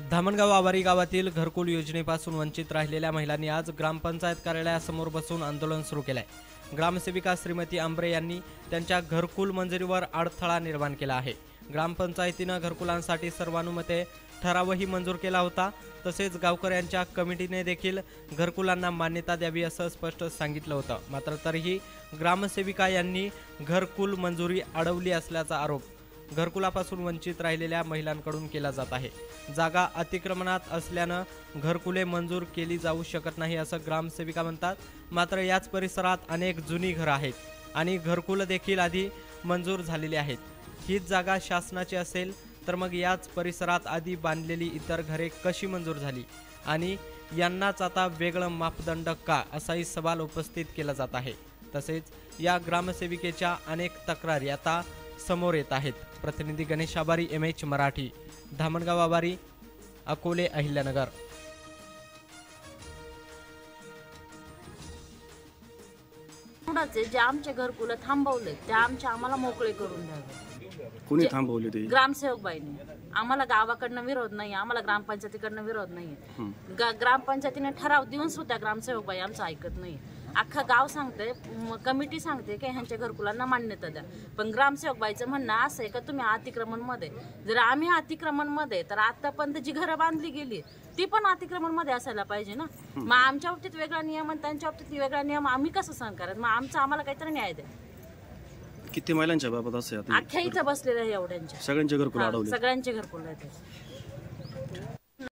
धामणगाव आवारी गावातील घरकुल योजनेपासून वंचित राहिलेल्या महिलांनी आज ग्रामपंचायत कार्यालयासमोर बसून आंदोलन सुरू केले आहे। ग्रामसेविका श्रीमती आंबरे यांनी त्यांच्या घरकुल मंजुरीवर अडथळा निर्माण केला आहे। ग्रामपंचायतीने घरकुलांसाठी सर्वानुमते ठरावही मंजूर केला होता। तसेच गावकऱ्यांच्या कमिटीने देखील घरकुलांना मान्यता द्यावी असं स्पष्ट सांगितलं होतं। मात्र तरीही ग्रामसेविका यांनी घरकुल मंजुरी अडवली असल्याचा आरोप घरकुलापासून वंचित राहिलेल्या महिलांकडून केला जात आहे। जागा अतिक्रमणात असल्यानं घरकुले मंजूर केली जाऊ शकत नाही असं ग्रामसेविका म्हणतात। मात्र याच परिसरात अनेक जुनी घरं आहेत आणि घरकुल देखील आधी मंजूर झालेली आहेत। हीच जागा शासनाची असेल तर मग याच परिसरात आधी बांधलेली इतर घरे कशी मंजूर झाली आणि यांनाच आता वेगळं मापदंड का, असाही सवाल उपस्थित केला जात आहे। तसेच या ग्रामसेविकेच्या अनेक तक्रारी आता समोर येत आहेत। प्रतिनिधी गणेश आबारी, MH मराठी, धामणगाव आवारी, अकोले, अहिल्यानगर। जे आमचे घरकुल थांबवले ते आम्हाला मोकळे करून द्यावे। कोणी थांबवले ते? ग्रामसेवक बाईने। आम्हाला गावाकडनं विरोध नाही, आम्हाला ग्रामपंचायतीकडनं विरोध नाही। ग्रामपंचायतीने ठराव देऊन सुद्धा ग्रामसेवक बाई आमचं ऐकत नाही। अख्खा गाव सांगते, कमिटी सांगते की ह्यांच्या घरकुलांना मान्यता द्या, पण ग्रामसेवक बाईचं म्हणणं असं आहे का तुम्ही अतिक्रमण मध्ये, जर आम्ही अतिक्रमण मध्ये तर आतापर्यंत जी घरं बांधली गेली ती पण अतिक्रमण मध्ये असायला पाहिजे ना। मग आमच्या बाबतीत वेगळा नियम आणि त्यांच्या बाबतीत वेगळा नियम, आम्ही कसं सहन करायचं? मग आम्हाला काहीतरी न्याय द्या। किती महिलांच्या बाबत असे अख्ख्या इथं बसलेल्या एवढ्यांच्या सगळ्यांचे घरकुल अडवले? सगळ्यांचे घरकुल आहेत।